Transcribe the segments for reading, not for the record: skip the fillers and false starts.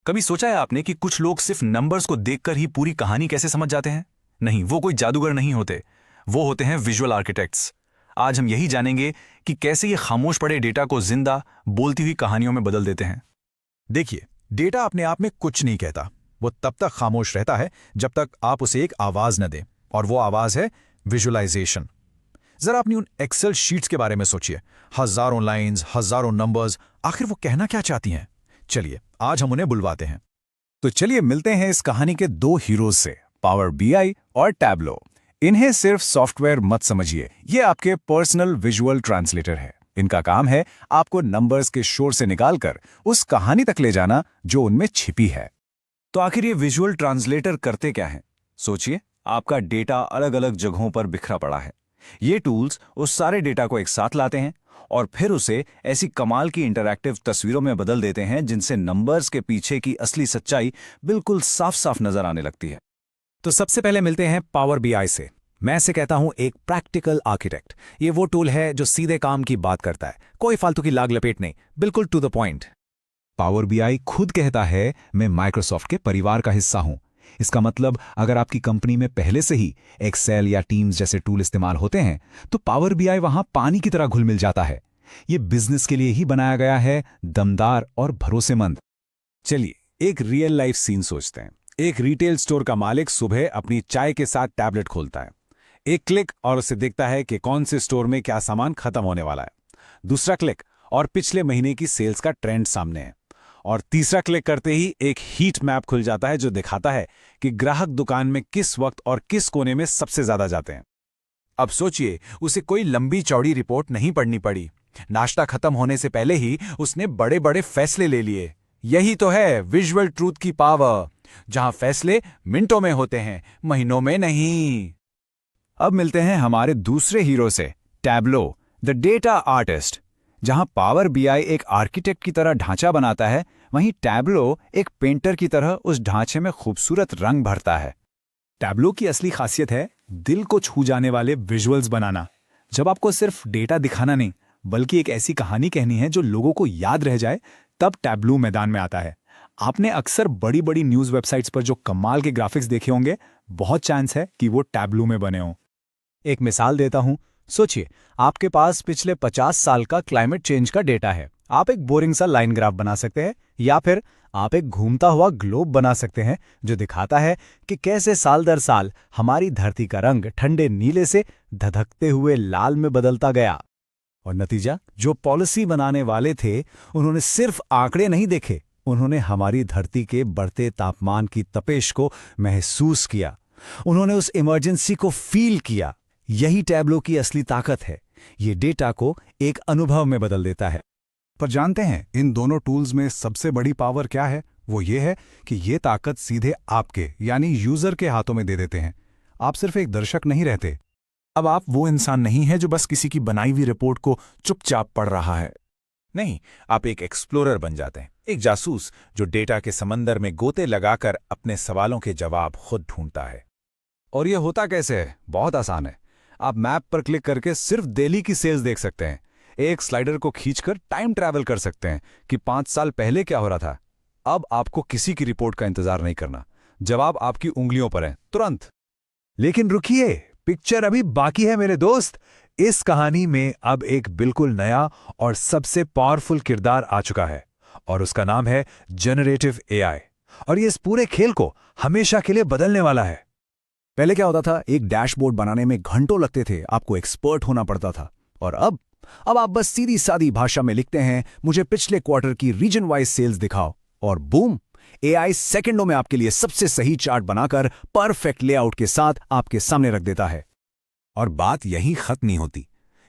कभी सोचा है आपने कि कुछ लोग सिर्फ नंबर्स को देखकर ही पूरी कहानी कैसे समझ जाते हैं? नहीं, वो कोई जादूगर नहीं होते। वो होते हैं विजुअल आर्किटेक्ट्स। आज हम यही जानेंगे कि कैसे ये खामोश पड़े डेटा को जिंदा, बोलती हुई कहानियों में बदल देते हैं। देखिए, डेटा अपने आप में कुछ नहीं कहता। वो तब तक खामोश रहता है जब तक आप उसे एक आवाज न दें, और वो आवाज है विजुअलाइजेशन। जरा अपनी उन एक्सेल शीट्स के बारे में सोचिए। हजारों लाइंस, हजारों नंबर्स, आखिर वो कहना क्या चाहती हैं? चलिए, आज हम उन्हें बुलवाते हैं। तो चलिए मिलते हैं इस कहानी के दो हीरोज से, पावर बीआई और टैब्लो। इन्हें सिर्फ सॉफ्टवेयर मत समझिए, ये आपके पर्सनल विजुअल ट्रांसलेटर है। इनका काम है आपको नंबर्स के शोर से निकालकर उस कहानी तक ले जाना जो उनमें छिपी है। तो आखिर ये विजुअल ट्रांसलेटर करते क्या हैं? सोचिए, आपका डेटा अलग अलग जगहों पर बिखरा पड़ा है। ये टूल्स उस सारे डेटा को एक साथ लाते हैं और फिर उसे ऐसी कमाल की इंटरैक्टिव तस्वीरों में बदल देते हैं जिनसे नंबर्स के पीछे की असली सच्चाई बिल्कुल साफ साफ नजर आने लगती है। तो सबसे पहले मिलते हैं पावर बीआई से। मैं इसे कहता हूं एक प्रैक्टिकल आर्किटेक्ट। ये वो टूल है जो सीधे काम की बात करता है, कोई फालतू की लाग लपेट नहीं, बिल्कुल to the point. Power BI खुद कहता है मैं माइक्रोसॉफ्ट के परिवार का हिस्सा हूं। इसका मतलब अगर आपकी कंपनी में पहले से ही एक्सेल या टीम्स जैसे टूल इस्तेमाल होते हैं तो पावर बीआई वहां पानी की तरह घुल मिल जाता है। ये बिजनेस के लिए ही बनाया गया है, दमदार और भरोसेमंद। चलिए एक रियल लाइफ सीन सोचते हैं। एक रिटेल स्टोर का मालिक सुबह अपनी चाय के साथ टैबलेट खोलता है। एक क्लिक और उसे दिखता है कि कौन से स्टोर में क्या सामान खत्म होने वाला है। दूसरा क्लिक और पिछले महीने की सेल्स का ट्रेंड सामने है। और तीसरा क्लिक करते ही एक हीट मैप खुल जाता है जो दिखाता है कि ग्राहक दुकान में किस वक्त और किस कोने में सबसे ज्यादा जाते हैं। अब सोचिए, उसे कोई लंबी चौड़ी रिपोर्ट नहीं पढ़नी पड़ी। नाश्ता खत्म होने से पहले ही उसने बड़े बड़े फैसले ले लिए। यही तो है विजुअल ट्रूथ की पावर, जहां फैसले मिनटों में होते हैं, महीनों में नहीं। अब मिलते हैं हमारे दूसरे हीरो से, टैब्लो द डेटा आर्टिस्ट। जहां पावर बीआई एक आर्किटेक्ट की तरह ढांचा बनाता है, वहीं टैब्लो एक पेंटर की तरह उस ढांचे में खूबसूरत रंग भरता है। टैब्लो की असली खासियत है दिल को छू जाने वाले विजुअल्स बनाना। जब आपको सिर्फ डेटा दिखाना नहीं बल्कि एक ऐसी कहानी कहनी है जो लोगों को याद रह जाए, तब टैब्लो मैदान में आता है। आपने अक्सर बड़ी बड़ी न्यूज़ वेबसाइट्स पर जो कमाल के ग्राफिक्स देखे होंगे, बहुत चांस है कि वो टैब्लो में बने हों। एक मिसाल देता हूं। सोचिए, आपके पास पिछले 50 साल का क्लाइमेट चेंज का डेटा है। आप एक बोरिंग सा लाइन ग्राफ बना सकते हैं, या फिर आप एक घूमता हुआ ग्लोब बना सकते हैं जो दिखाता है कि कैसे साल दर साल हमारी धरती का रंग ठंडे नीले से धधकते हुए लाल में बदलता गया। और नतीजा, जो पॉलिसी बनाने वाले थे उन्होंने सिर्फ आंकड़े नहीं देखे, उन्होंने हमारी धरती के बढ़ते तापमान की तपिश को महसूस किया। उन्होंने उस इमरजेंसी को फील किया। यही टैब्लो की असली ताकत है। ये डेटा को एक अनुभव में बदल देता है। पर जानते हैं इन दोनों टूल्स में सबसे बड़ी पावर क्या है? वो ये है कि ये ताकत सीधे आपके यानी यूजर के हाथों में दे देते हैं। आप सिर्फ एक दर्शक नहीं रहते। अब आप वो इंसान नहीं है जो बस किसी की बनाई हुई रिपोर्ट को चुपचाप पढ़ रहा है। नहीं, आप एक एक्सप्लोरर बन जाते हैं, एक जासूस जो डेटा के समंदर में गोते लगाकर अपने सवालों के जवाब खुद ढूंढता है। और ये होता कैसे है? बहुत आसान है। आप मैप पर क्लिक करके सिर्फ दिल्ली की सेल्स देख सकते हैं। एक स्लाइडर को खींचकर टाइम ट्रैवल कर सकते हैं कि 5 साल पहले क्या हो रहा था। अब आपको किसी की रिपोर्ट का इंतजार नहीं करना, जवाब आपकी उंगलियों पर है, तुरंत। लेकिन रुकिए, पिक्चर अभी बाकी है मेरे दोस्त। इस कहानी में अब एक बिल्कुल नया और सबसे पावरफुल किरदार आ चुका है, और उसका नाम है जनरेटिव एआई। और ये इस पूरे खेल को हमेशा के लिए बदलने वाला है। पहले क्या होता था, एक डैशबोर्ड बनाने में घंटों लगते थे, आपको एक्सपर्ट होना पड़ता था। और अब आप बस सीधी सादी भाषा में लिखते हैं, मुझे पिछले क्वार्टर की रीजन वाइज सेल्स दिखाओ, और बूम, एआई सेकंडों में आपके लिए सबसे सही चार्ट बनाकर परफेक्ट लेआउट के साथ आपके सामने रख देता है। और बात यहीं खत्म नहीं होती।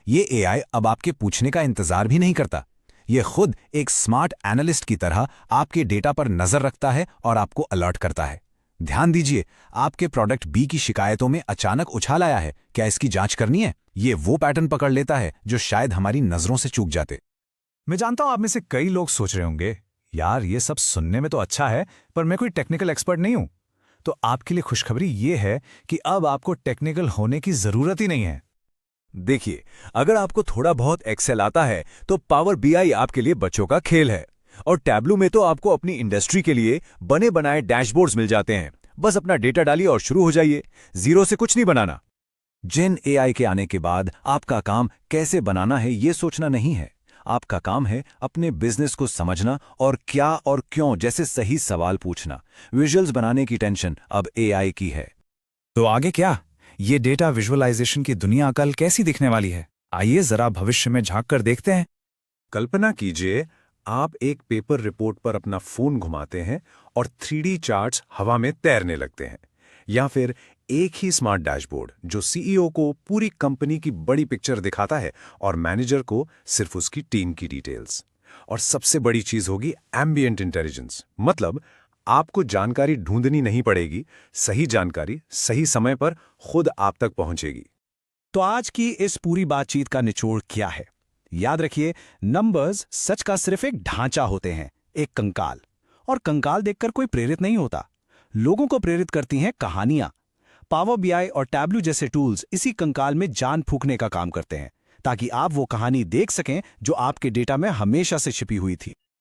ये एआई अब आपके पूछने का इंतजार भी नहीं करता। ये खुद एक स्मार्ट एनालिस्ट की तरह आपके डेटा पर नजर रखता है और आपको अलर्ट करता है। ध्यान दीजिए, आपके प्रोडक्ट बी की शिकायतों में अचानक उछाल आया है, क्या इसकी जांच करनी है? ये वो पैटर्न पकड़ लेता है जो शायद हमारी नजरों से चूक जाते। मैं जानता हूं आप में से कई लोग सोच रहे होंगे, यार ये सब सुनने में तो अच्छा है, पर मैं कोई टेक्निकल एक्सपर्ट नहीं हूं। तो आपके लिए खुशखबरी ये है कि अब आपको टेक्निकल होने की जरूरत ही नहीं है। देखिए, अगर आपको थोड़ा बहुत एक्सेल आता है तो पावर बीआई आपके लिए बच्चों का खेल है। और टैब्लू में तो आपको अपनी इंडस्ट्री के लिए बने बनाए डैशबोर्ड्स मिल जाते हैं। बस अपना डेटा डालिए और शुरू हो जाइए, जीरो से कुछ नहीं बनाना। जेन एआई के आने के बाद आपका काम कैसे बनाना है ये सोचना नहीं है, आपका काम है अपने बिजनेस को समझना और क्या और क्यों जैसे सही सवाल पूछना। विजुअल्स बनाने की टेंशन अब एआई की है। तो आगे क्या? ये डेटा विजुअलाइजेशन की दुनिया कल कैसी दिखने वाली है? आइए जरा भविष्य में झांक कर देखते हैं। कल्पना कीजिए आप एक पेपर रिपोर्ट पर अपना फोन घुमाते हैं और 3D चार्ट्स हवा में तैरने लगते हैं, या फिर एक ही स्मार्ट डैशबोर्ड जो सीईओ को पूरी कंपनी की बड़ी पिक्चर दिखाता है और मैनेजर को सिर्फ उसकी टीम की डिटेल्स। और सबसे बड़ी चीज होगी एम्बिएंट इंटेलिजेंस, मतलब आपको जानकारी ढूंढनी नहीं पड़ेगी, सही जानकारी सही समय पर खुद आप तक पहुंचेगी। तो आज की इस पूरी बातचीत का निचोड़ क्या है? याद रखिए, नंबर्स सच का सिर्फ एक ढांचा होते हैं, एक कंकाल। और कंकाल देखकर कोई प्रेरित नहीं होता, लोगों को प्रेरित करती हैं कहानियां। पावर बीआई और टैब्लू जैसे टूल्स इसी कंकाल में जान फूंकने का काम करते हैं, ताकि आप वो कहानी देख सकें जो आपके डेटा में हमेशा से छिपी हुई थी।